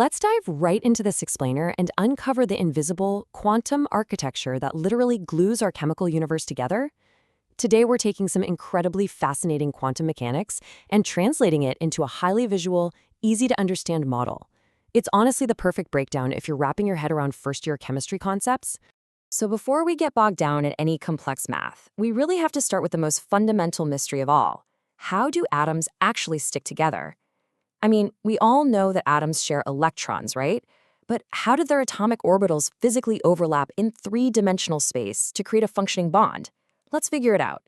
Let's dive right into this explainer and uncover the invisible quantum architecture that literally glues our chemical universe together. Today, we're taking some incredibly fascinating quantum mechanics and translating it into a highly visual, easy-to-understand model. It's honestly the perfect breakdown if you're wrapping your head around first-year chemistry concepts. So before we get bogged down in any complex math, we really have to start with the most fundamental mystery of all. How do atoms actually stick together? I mean, we all know that atoms share electrons, right? But how do their atomic orbitals physically overlap in three-dimensional space to create a functioning bond? Let's figure it out.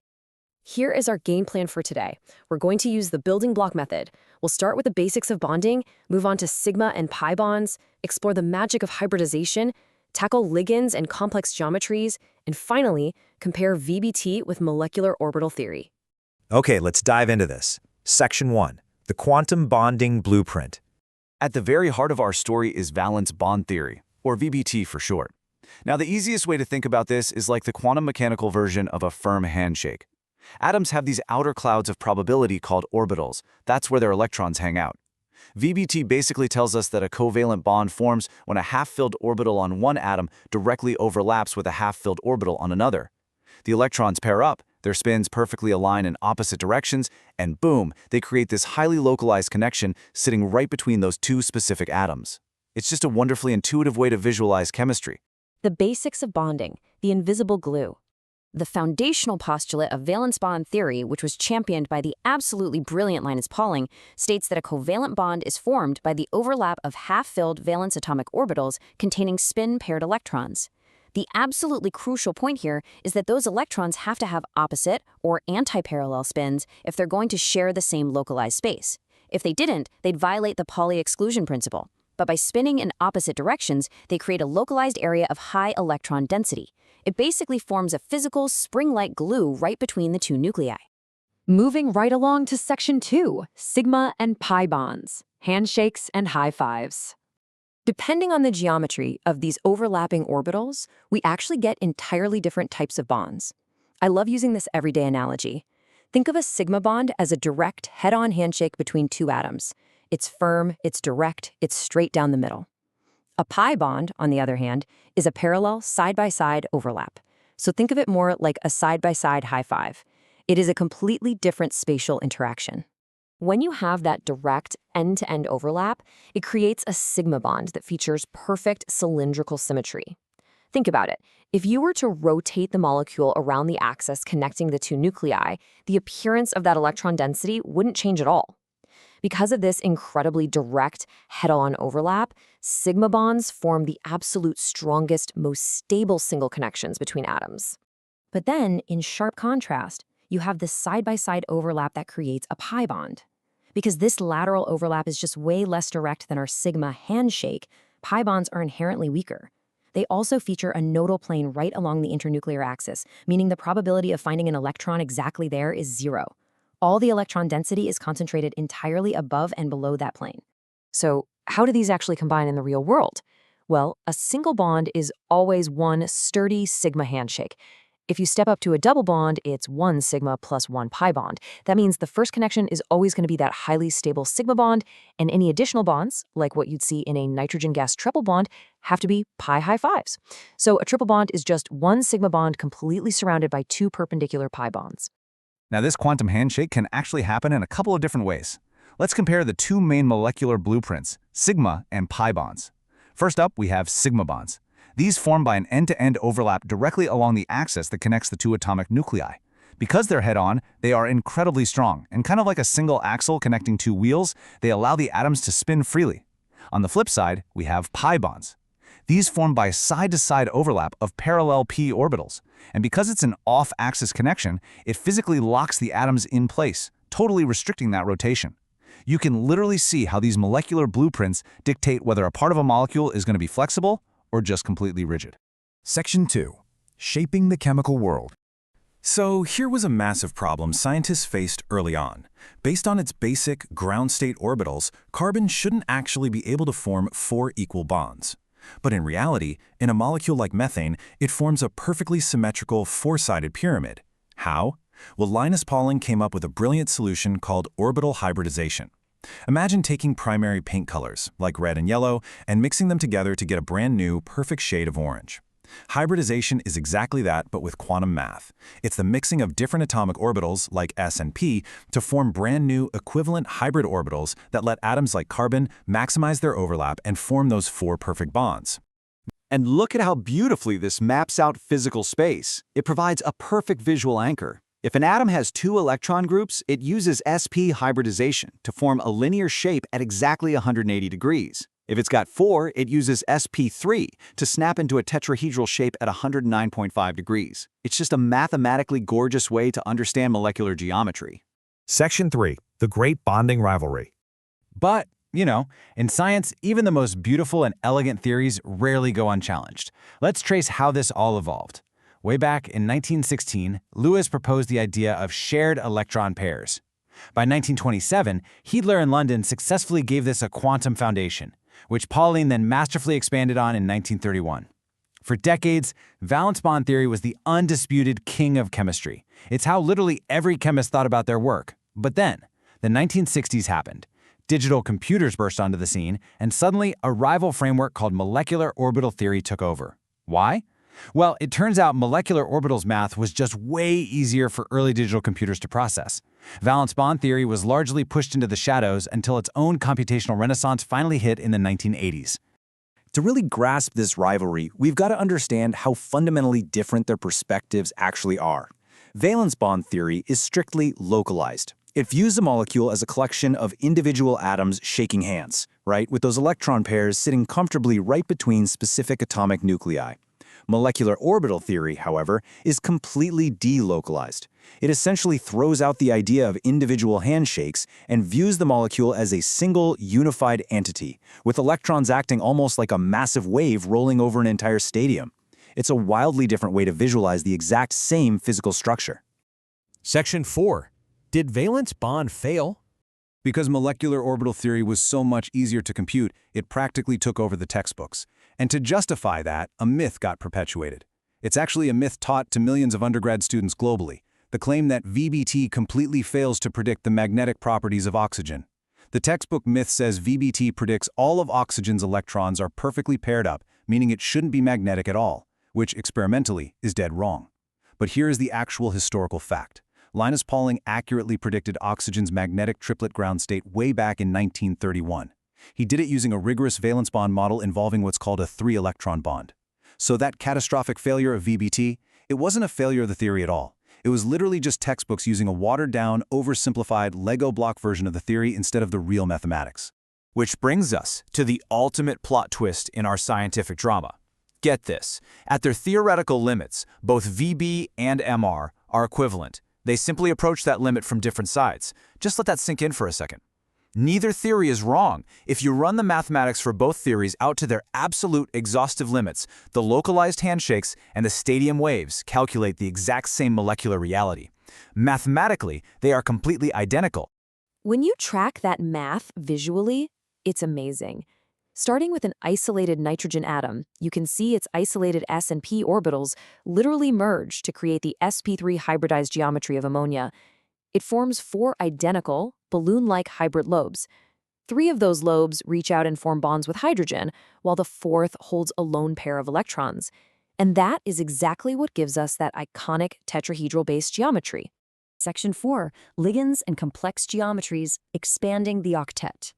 Here is our game plan for today. We're going to use the building block method. We'll start with the basics of bonding, move on to sigma and pi bonds, explore the magic of hybridization, tackle ligands and complex geometries, and finally, compare VBT with molecular orbital theory. Okay, let's dive into this. Section 1. The Quantum Bonding Blueprint. At the very heart of our story is valence bond theory, or VBT for short. Now, the easiest way to think about this is like the quantum mechanical version of a firm handshake. Atoms have these outer clouds of probability called orbitals. That's where their electrons hang out. VBT basically tells us that a covalent bond forms when a half-filled orbital on one atom directly overlaps with a half-filled orbital on another. The electrons pair up, their spins perfectly align in opposite directions, and boom, they create this highly localized connection sitting right between those two specific atoms. It's just a wonderfully intuitive way to visualize chemistry. The basics of bonding, the invisible glue. The foundational postulate of valence bond theory, which was championed by the absolutely brilliant Linus Pauling, states that a covalent bond is formed by the overlap of half-filled valence atomic orbitals containing spin-paired electrons. The absolutely crucial point here is that those electrons have to have opposite or anti-parallel spins if they're going to share the same localized space. If they didn't, they'd violate the Pauli exclusion principle. But by spinning in opposite directions, they create a localized area of high electron density. It basically forms a physical, spring-like glue right between the two nuclei. Moving right along to Section 2, sigma and pi bonds, handshakes and high fives. Depending on the geometry of these overlapping orbitals, we actually get entirely different types of bonds. I love using this everyday analogy. Think of a sigma bond as a direct, head-on handshake between two atoms. It's firm, it's direct, it's straight down the middle. A pi bond, on the other hand, is a parallel side-by-side overlap. So think of it more like a side-by-side high five. It is a completely different spatial interaction. When you have that direct end-to-end overlap, it creates a sigma bond that features perfect cylindrical symmetry. Think about it. If you were to rotate the molecule around the axis connecting the two nuclei, the appearance of that electron density wouldn't change at all. Because of this incredibly direct head-on overlap, sigma bonds form the absolute strongest, most stable single connections between atoms. But then, in sharp contrast, you have this side-by-side overlap that creates a pi bond. Because this lateral overlap is just way less direct than our sigma handshake, pi bonds are inherently weaker. They also feature a nodal plane right along the internuclear axis, meaning the probability of finding an electron exactly there is zero. All the electron density is concentrated entirely above and below that plane. So, how do these actually combine in the real world? Well, a single bond is always one sturdy sigma handshake. If you step up to a double bond, it's one sigma plus one pi bond. That means the first connection is always going to be that highly stable sigma bond, and any additional bonds, like what you'd see in a nitrogen gas triple bond, have to be pi high fives. So a triple bond is just one sigma bond completely surrounded by two perpendicular pi bonds. Now, this quantum handshake can actually happen in a couple of different ways. Let's compare the two main molecular blueprints, sigma and pi bonds. First up, we have sigma bonds. These form by an end-to-end overlap directly along the axis that connects the two atomic nuclei. Because they're head-on, they are incredibly strong, and kind of like a single axle connecting two wheels, they allow the atoms to spin freely. On the flip side, we have pi bonds. These form by side-to-side overlap of parallel p orbitals, and because it's an off-axis connection, it physically locks the atoms in place, totally restricting that rotation. You can literally see how these molecular blueprints dictate whether a part of a molecule is going to be flexible or just completely rigid. Section 2. Shaping the chemical world. So here was a massive problem scientists faced early on. Based on its basic ground state orbitals, carbon shouldn't actually be able to form four equal bonds. But in reality, in a molecule like methane, it forms a perfectly symmetrical four-sided pyramid. How? Well, Linus Pauling came up with a brilliant solution called orbital hybridization. Imagine taking primary paint colors, like red and yellow, and mixing them together to get a brand new, perfect shade of orange. Hybridization is exactly that, but with quantum math. It's the mixing of different atomic orbitals, like S and P, to form brand new, equivalent hybrid orbitals that let atoms like carbon maximize their overlap and form those four perfect bonds. And look at how beautifully this maps out physical space. It provides a perfect visual anchor. If an atom has two electron groups, it uses sp hybridization to form a linear shape at exactly 180 degrees. If it's got four, it uses sp3 to snap into a tetrahedral shape at 109.5 degrees. It's just a mathematically gorgeous way to understand molecular geometry. Section 3. The Great Bonding Rivalry. But, in science, even the most beautiful and elegant theories rarely go unchallenged. Let's trace how this all evolved. Way back in 1916, Lewis proposed the idea of shared electron pairs. By 1927, Heidler in London successfully gave this a quantum foundation, which Pauling then masterfully expanded on in 1931. For decades, valence bond theory was the undisputed king of chemistry. It's how literally every chemist thought about their work. But then, the 1960s happened. Digital computers burst onto the scene, and suddenly a rival framework called molecular orbital theory took over. Why? Well, it turns out molecular orbitals math was just way easier for early digital computers to process. Valence bond theory was largely pushed into the shadows until its own computational renaissance finally hit in the 1980s. To really grasp this rivalry, we've got to understand how fundamentally different their perspectives actually are. Valence bond theory is strictly localized. It views the molecule as a collection of individual atoms shaking hands, right, with those electron pairs sitting comfortably right between specific atomic nuclei. Molecular orbital theory, however, is completely delocalized. It essentially throws out the idea of individual handshakes and views the molecule as a single, unified entity, with electrons acting almost like a massive wave rolling over an entire stadium. It's a wildly different way to visualize the exact same physical structure. Section 4. Did valence bond fail? Because molecular orbital theory was so much easier to compute, it practically took over the textbooks. And to justify that, a myth got perpetuated. It's actually a myth taught to millions of undergrad students globally, the claim that VBT completely fails to predict the magnetic properties of oxygen. The textbook myth says VBT predicts all of oxygen's electrons are perfectly paired up, meaning it shouldn't be magnetic at all, which experimentally is dead wrong. But here is the actual historical fact. Linus Pauling accurately predicted oxygen's magnetic triplet ground state way back in 1931. He did it using a rigorous valence bond model involving what's called a 3-electron bond. So that catastrophic failure of VBT, it wasn't a failure of the theory at all. It was literally just textbooks using a watered-down, oversimplified Lego block version of the theory instead of the real mathematics. Which brings us to the ultimate plot twist in our scientific drama. Get this, at their theoretical limits, both VB and MR are equivalent. They simply approach that limit from different sides. Just let that sink in for a second. Neither theory is wrong. If you run the mathematics for both theories out to their absolute exhaustive limits, the localized handshakes and the stadium waves calculate the exact same molecular reality. Mathematically, they are completely identical. When you track that math visually, it's amazing. Starting with an isolated nitrogen atom, you can see its isolated s and p orbitals literally merge to create the sp3 hybridized geometry of ammonia. It forms 4 identical, balloon-like hybrid lobes. 3 of those lobes reach out and form bonds with hydrogen, while the 4th holds a lone pair of electrons. And that is exactly what gives us that iconic tetrahedral-based geometry. Section 4. Ligands and complex geometries, expanding the octet.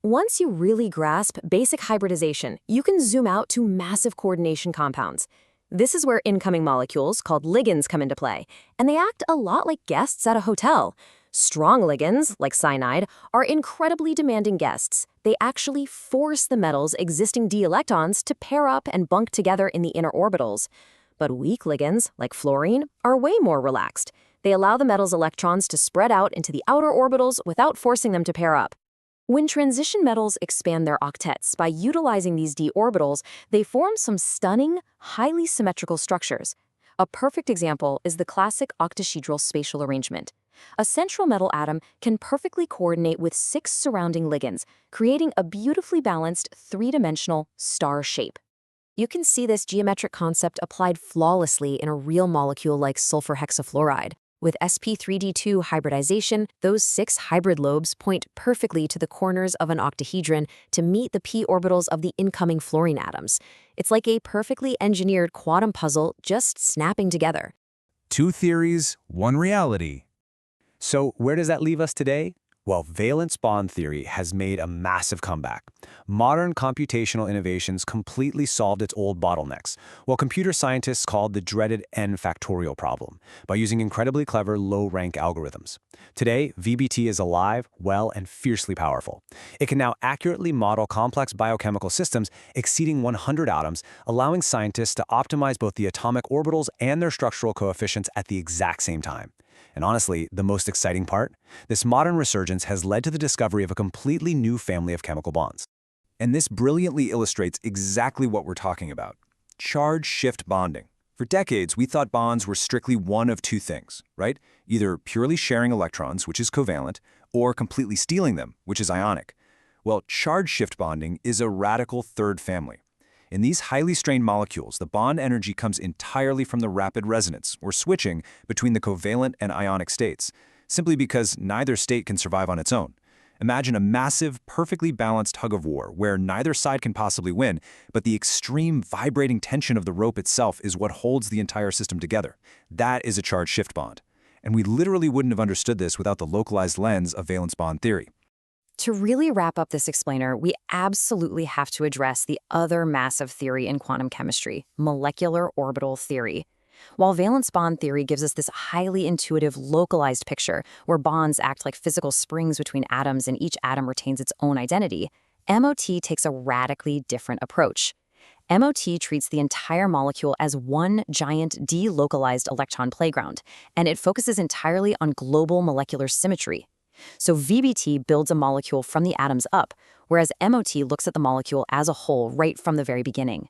Once you really grasp basic hybridization, you can zoom out to massive coordination compounds. This is where incoming molecules, called ligands, come into play, and they act a lot like guests at a hotel. Strong ligands, like cyanide, are incredibly demanding guests. They actually force the metal's existing d electrons to pair up and bunk together in the inner orbitals. But weak ligands, like fluorine, are way more relaxed. They allow the metal's electrons to spread out into the outer orbitals without forcing them to pair up. When transition metals expand their octets by utilizing these d orbitals, they form some stunning, highly symmetrical structures. A perfect example is the classic octahedral spatial arrangement. A central metal atom can perfectly coordinate with 6 surrounding ligands, creating a beautifully balanced 3-dimensional star shape. You can see this geometric concept applied flawlessly in a real molecule like sulfur hexafluoride. With sp3d2 hybridization, those 6 hybrid lobes point perfectly to the corners of an octahedron to meet the p orbitals of the incoming fluorine atoms. It's like a perfectly engineered quantum puzzle just snapping together. 2 theories, 1 reality. So where does that leave us today? Well, valence bond theory has made a massive comeback. Modern computational innovations completely solved its old bottlenecks, what computer scientists called the dreaded n factorial problem, by using incredibly clever low-rank algorithms. Today, VBT is alive, well, and fiercely powerful. It can now accurately model complex biochemical systems exceeding 100 atoms, allowing scientists to optimize both the atomic orbitals and their structural coefficients at the exact same time. And honestly, the most exciting part? This modern resurgence has led to the discovery of a completely new family of chemical bonds. And this brilliantly illustrates exactly what we're talking about: charge-shift bonding. For decades, we thought bonds were strictly one of 2 things, right? Either purely sharing electrons, which is covalent, or completely stealing them, which is ionic. Well, charge-shift bonding is a radical third family. In these highly strained molecules, the bond energy comes entirely from the rapid resonance, or switching, between the covalent and ionic states, simply because neither state can survive on its own. Imagine a massive, perfectly balanced tug-of-war where neither side can possibly win, but the extreme vibrating tension of the rope itself is what holds the entire system together. That is a charge-shift bond. And we literally wouldn't have understood this without the localized lens of valence bond theory. To really wrap up this explainer, we absolutely have to address the other massive theory in quantum chemistry, molecular orbital theory. While valence bond theory gives us this highly intuitive, localized picture where bonds act like physical springs between atoms and each atom retains its own identity, MOT takes a radically different approach. MOT treats the entire molecule as one giant delocalized electron playground, and it focuses entirely on global molecular symmetry. So VBT builds a molecule from the atoms up, whereas MOT looks at the molecule as a whole right from the very beginning.